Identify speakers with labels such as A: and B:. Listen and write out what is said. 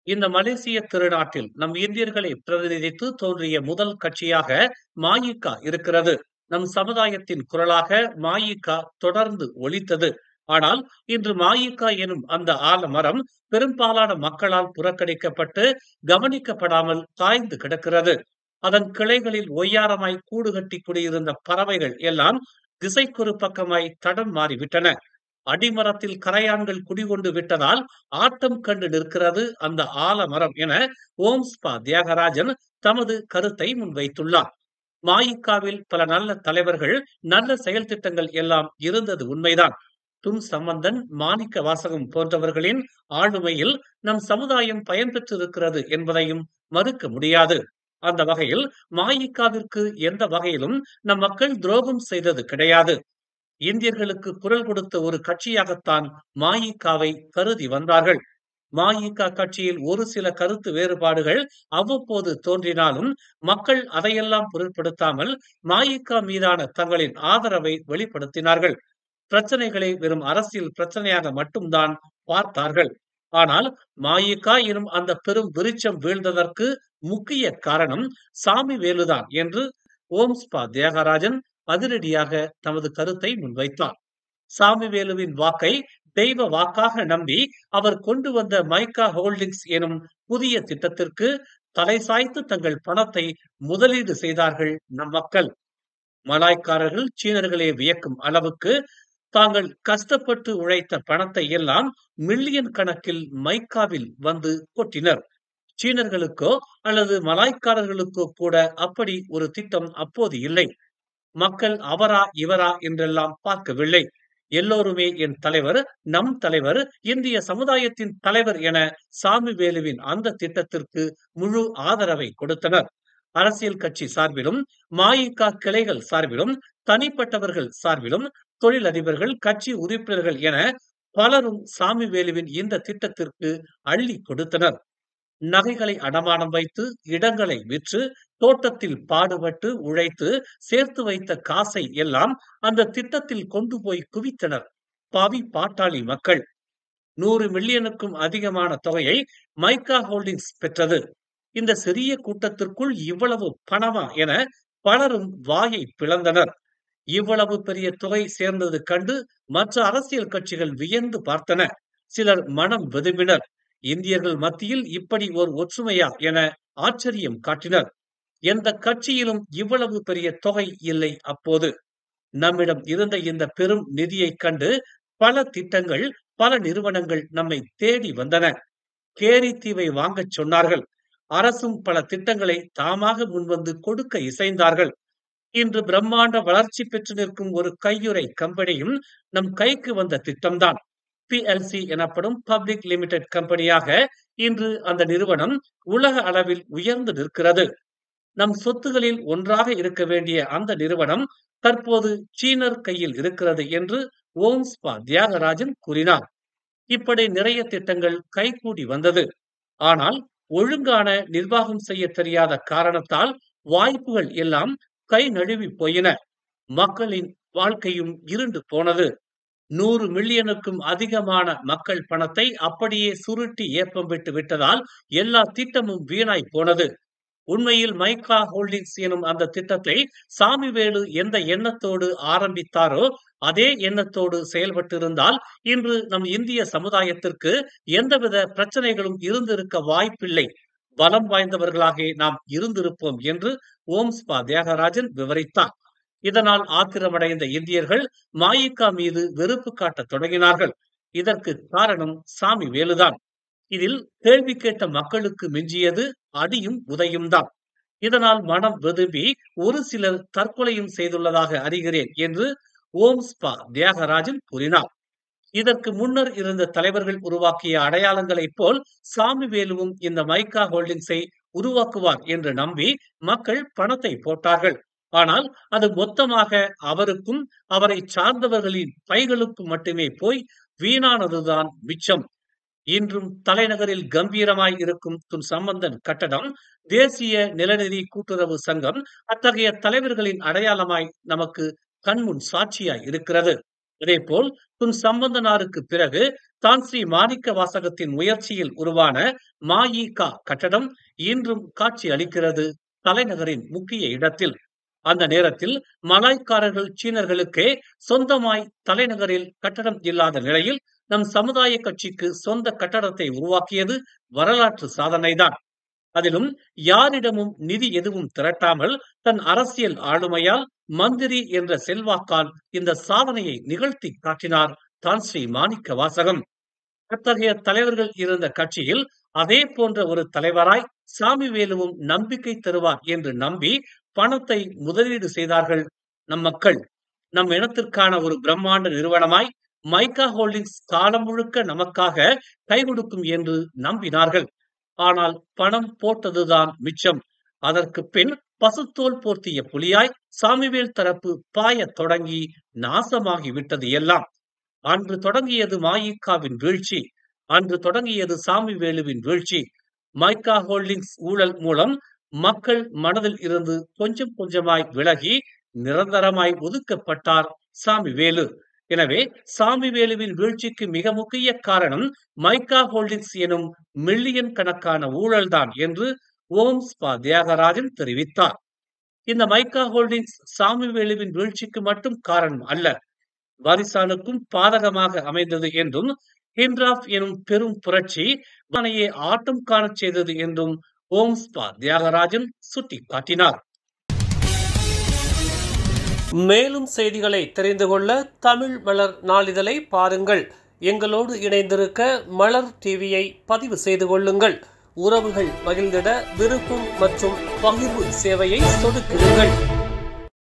A: இந்த மலேசிய திருநாட்டில் நம் இந்தியர்களை பிரதிநிதித்து தோன்றிய முதல் கட்சியாக மஇக இருக்கிறது. நம் சமுதாயத்தின் குரலாக மஇக தொடர்ந்து ஒலித்தது. ஆனால் இன்று மஇக எனும் அந்த ஆலமரம் பெரும்பாலான மக்களால் புறக்கணிக்கப்பட்டு கவனிக்கப்படாமல் காய்ந்து கிடக்கிறது. அதன் கிளைகளில் ஒய்யாரமாய் கூடு கட்டி குடியிருந்த பறவைகள் எல்லாம் திசைக்கொரு பக்கமாய் தடம் மாறிவிட்டன. அடிமரத்தில் கரையான்கள் குடிகொண்டு விட்டதால் ஆட்டம் கண்டு நிற்கிறது அந்த ஆலமரம் என ஓம்ஸ்பா தியாகராஜன் தமது கருத்தை முன்வைத்துள்ளார். மஇகவில் பல நல்ல தலைவர்கள், நல்ல செயல் திட்டங்கள் எல்லாம் இருந்தது உண்மைதான். துன் சம்பந்தன், மாணிக்க வாசகம் போன்றவர்களின் ஆளுமையில் நம் சமுதாயம் பயன்பெற்றிருக்கிறது என்பதையும் மறுக்க முடியாது. அந்த வகையில் மஇகவிற்கு எந்த வகையிலும் நம் மக்கள் துரோகம் செய்தது கிடையாது. இந்தியர்களுக்கு குரல் கொடுத்த ஒரு கட்சியாகத்தான் மஇகவை கருதி வந்தார்கள். மஇக கட்சியில் ஒரு சில கருத்து வேறுபாடுகள் அவ்வப்போது தோன்றினாலும் மக்கள் அதையெல்லாம் பொருட்படுத்தாமல் மஇக மீதான தங்களின் ஆதரவை வெளிப்படுத்தினார்கள். பிரச்சனைகளை வெறும் அரசியல் பிரச்சனையாக மட்டும்தான் பார்த்தார்கள். ஆனால் மஇக எனும் அந்த பெரும் விருட்சம் வீழ்ந்ததற்கு முக்கிய காரணம் சாமி வேலுதான் என்று ஓம்ஸ்பா தியாகராஜன் அதிரடியாக தமது கருத்தை முன்வைத்தார். சாமிவேலுவின் வாக்கை தெய்வ வாக்காக நம்பி அவர் கொண்டு வந்த மைக்கா ஹோல்டிங்ஸ் எனும் புதிய திட்டத்திற்கு தலை சாய்த்து தங்கள் பணத்தை முதலீடு செய்தார்கள் நம் மக்கள். மலாய்க்காரர்கள் சீனர்களை வியக்கும் அளவுக்கு தாங்கள் கஷ்டப்பட்டு உழைத்த பணத்தை எல்லாம் மில்லியன் கணக்கில் மைக்காவில் வந்து கொட்டினர். சீனர்களுக்கோ அல்லது மலாய்க்காரர்களுக்கோ கூட அப்படி ஒரு திட்டம் அப்போது இல்லை. மக்கள் அவரா இவரா என்றெல்லாம் பார்க்கவில்லை. எல்லோருமே என் தலைவர், நம் தலைவர், இந்திய சமுதாயத்தின் தலைவர் என சாமிவேலுவின் அந்த திட்டத்திற்கு முழு ஆதரவை கொடுத்தனர். அரசியல் கட்சி சார்பிலும், மஇக கிளைகள் சார்பிலும், தனிப்பட்டவர்கள் சார்பிலும், தொழிலதிபர்கள், கட்சி உறுப்பினர்கள் என பலரும் சாமிவேலுவின் இந்த திட்டத்திற்கு அள்ளி கொடுத்தனர். நகைகளை அடமானம் வைத்து, இடங்களை விற்று, தோட்டத்தில் பாடுபட்டு உழைத்து சேர்த்து வைத்த காசை எல்லாம் அந்த திட்டத்தில் கொண்டு போய் குவித்தனர் பாவி பாட்டாளி மக்கள். 100 மில்லியனுக்கும் அதிகமான தொகையை மைக்கா ஹோல்டிங்ஸ் பெற்றது. இந்த சிறிய கூட்டத்திற்குள் இவ்வளவு பணமா என பலரும் வாயை பிளந்தனர். இவ்வளவு பெரிய தொகை சேர்ந்தது கண்டு மற்ற அரசியல் கட்சிகள் வியந்து பார்த்தன. சிலர் மனம் வெதும்பினர். இந்தியர்கள் மத்தியில் இப்படி ஒரு ஒற்றுமையா என ஆச்சரியம் காட்டினர். எந்த கட்சியிலும் இவ்வளவு பெரிய தொகை இல்லை அப்போது. நம்மிடம் இருந்த இந்த பெரும் நிதியை கண்டு பல திட்டங்கள், பல நிறுவனங்கள் நம்மை தேடி வந்தன. கேரி தீவை வாங்கச் சொன்னார்கள். அரசும் பல திட்டங்களை தாமாக முன்வந்து கொடுக்க இசைந்தார்கள். இன்று பிரம்மாண்ட வளர்ச்சி பெற்று நிற்கும் ஒரு கையுறை கம்பெனியும் நம் கைக்கு வந்த திட்டம்தான். PLC எனப்படும் பப்ளிக் லிமிடெட் கம்பெனியாக இன்று அந்த நிறுவனம் உலக அளவில் உயர்ந்து நிற்கிறது. நம் சொத்துகளில் ஒன்றாக இருக்க வேண்டிய அந்த நிறுவனம் தற்போது சீனர் கையில் இருக்கிறது என்று ஓம்ஸ்பா தியாகராஜன் கூறினார். இப்படி நிறைய திட்டங்கள் கைகூடி வந்தது. ஆனால் ஒழுங்கான நிர்வாகம் செய்ய தெரியாத காரணத்தால் வாய்ப்புகள் எல்லாம் கை நழுவி போயின. மக்களின் வாழ்க்கையும் இருண்டு போனது. 100 மில்லியனுக்கும் அதிகமான மக்கள் பணத்தை அப்படியே சுருட்டி ஏப்பம் விட்டு விட்டதால் எல்லா திட்டமும் வீணாய் போனது. உண்மையில் மைக்கா ஹோல்டிங்ஸ் எனும் அந்த திட்டத்தை சாமிவேலு எந்த எண்ணத்தோடு ஆரம்பித்தாரோ அதே எண்ணத்தோடு செயல்பட்டிருந்தால் இன்று நம் இந்திய சமுதாயத்திற்கு எந்தவித பிரச்சனைகளும் இருந்திருக்க வாய்ப்பில்லை. பலம் வாய்ந்தவர்களாக நாம் இருந்திருப்போம் என்று ஓம்ஸ்பா தியாகராஜன் விவரித்தார். இதனால் ஆத்திரமடைந்த இந்தியர்கள் மஇக மீது வெறுப்பு காட்டத் தொடங்கினார்கள். இதற்கு காரணம் சாமிவேலுதான். இதில் கேள்வி கேட்ட மக்களுக்கு மிஞ்சியது அடியும் உதையும் தான். இதனால் மனம் வெதும்பி ஒரு சிலர் தற்கொலையும் செய்துள்ளதாக அறிகிறேன் என்று ஓம்ஸ்பா தியாகராஜன் கூறினார். இதற்கு முன்னர் இருந்த தலைவர்கள் உருவாக்கிய அடையாளங்களைப் போல் சாமிவேலுவும் இந்த மைக்கா ஹோல்டிங்ஸை உருவாக்குவார் என்று நம்பி மக்கள் பணத்தை போட்டார்கள். ஆனால் அது மொத்தமாக அவருக்கும் அவரை சார்ந்தவர்களின் பைகளுக்கும் மட்டுமே போய் வீணானதுதான் மிச்சம். இன்றும் தலைநகரில் கம்பீரமாய் இருக்கும் துன் சம்பந்தன் கட்டடம், தேசிய நிலநிதி கூட்டுறவு சங்கம் அத்தகைய தலைவர்களின் அடையாளமாய் நமக்கு கண்முன் சாட்சியாய் இருக்கிறது. அதேபோல் துன் சம்பந்தனாருக்கு பிறகு தான் ஸ்ரீ மாணிக்க வாசகத்தின் முயற்சியில் உருவான மஇக கட்டடம் இன்றும் காட்சி அளிக்கிறது தலைநகரின் முக்கிய இடத்தில். அந்த நேரத்தில் மலாய்க்காரர்கள் சீனர்களுக்கே சொந்தமாய் தலைநகரில் கட்டடம் இல்லாத நிலையில் நம் சமுதாய கட்சிக்கு சொந்த கட்டடத்தை உருவாக்கியது வரலாற்று சாதனைதான். அதிலும் யாரிடமும் நிதி எதுவும் திரட்டாமல் தன் அரசியல் ஆளுமையால், மந்திரி என்ற செல்வாக்கால் இந்த சாதனையை நிகழ்த்தி காட்டினார் தான் ஸ்ரீ மாணிக்க வாசகம். அத்தகைய தலைவர்கள் இருந்த கட்சியில் அதே போன்ற ஒரு தலைவராய் சாமிவேலுவும் நம்பிக்கை தருவார் என்று நம்பி பணத்தை முதலீடு செய்தார்கள் நம் மக்கள். நம் இனத்திற்கான ஒரு பிரம்மாண்ட நிறுவனமாய் மைக்கா ஹோல்டிங்ஸ் காலம் முழுக்க நமக்காக கை கொடுக்கும் என்று நம்பினார்கள். ஆனால் பணம் போட்டதுதான் மிச்சம். அதற்கு பின் பசுத்தோல் போர்த்திய புலியாய் சாமிவேல் தரப்பு பாயத் தொடங்கி நாசமாகி விட்டது எல்லாம். அன்று தொடங்கியது மஇகவின் வீழ்ச்சி. அன்று தொடங்கியது சாமிவேலுவின் வீழ்ச்சி. மைக்கா ஹோல்டிங்ஸ் ஊழல் மூலம் மக்கள் மனதில் இருந்து கொஞ்சம் கொஞ்சமாய் விலகி நிரந்தரமாய் ஒதுக்கப்பட்டார் சாமிவேலு. எனவே சாமிவேலுவின் வீழ்ச்சிக்கு மிக முக்கிய காரணம் மைக்கா ஹோல்டிங்ஸ் எனும் மில்லியன் கணக்கான ஊழல்தான் என்று ஓம்ஸ் பா தியாகராஜன் தெரிவித்தார். இந்த மைக்கா ஹோல்டிங்ஸ் சாமிவேலுவின் வீழ்ச்சிக்கு மட்டும் காரணம் அல்ல, வாரிசானுக்கும் பாதகமாக அமைந்தது என்றும், ஹிண்ட்ராப் எனும் பெரும் புரட்சி வானையே ஆட்டம் காணச் செய்தது என்றும் ஓம்ஸ் பா தியாகராஜன் சுட்டிக்காட்டினார். மேலும் செய்திகளை தெரிந்து கொள்ள தமிழ் மலர் நாளிதழை பாருங்கள். எங்களோடு இணைந்திருக்க மலர் டிவியை பதிவு செய்து கொள்ளுங்கள். உறவுகள் மகிழ்ந்திட விருப்பம் மற்றும் பகிர்வு சேவையை சொடுக்கிடுங்கள்.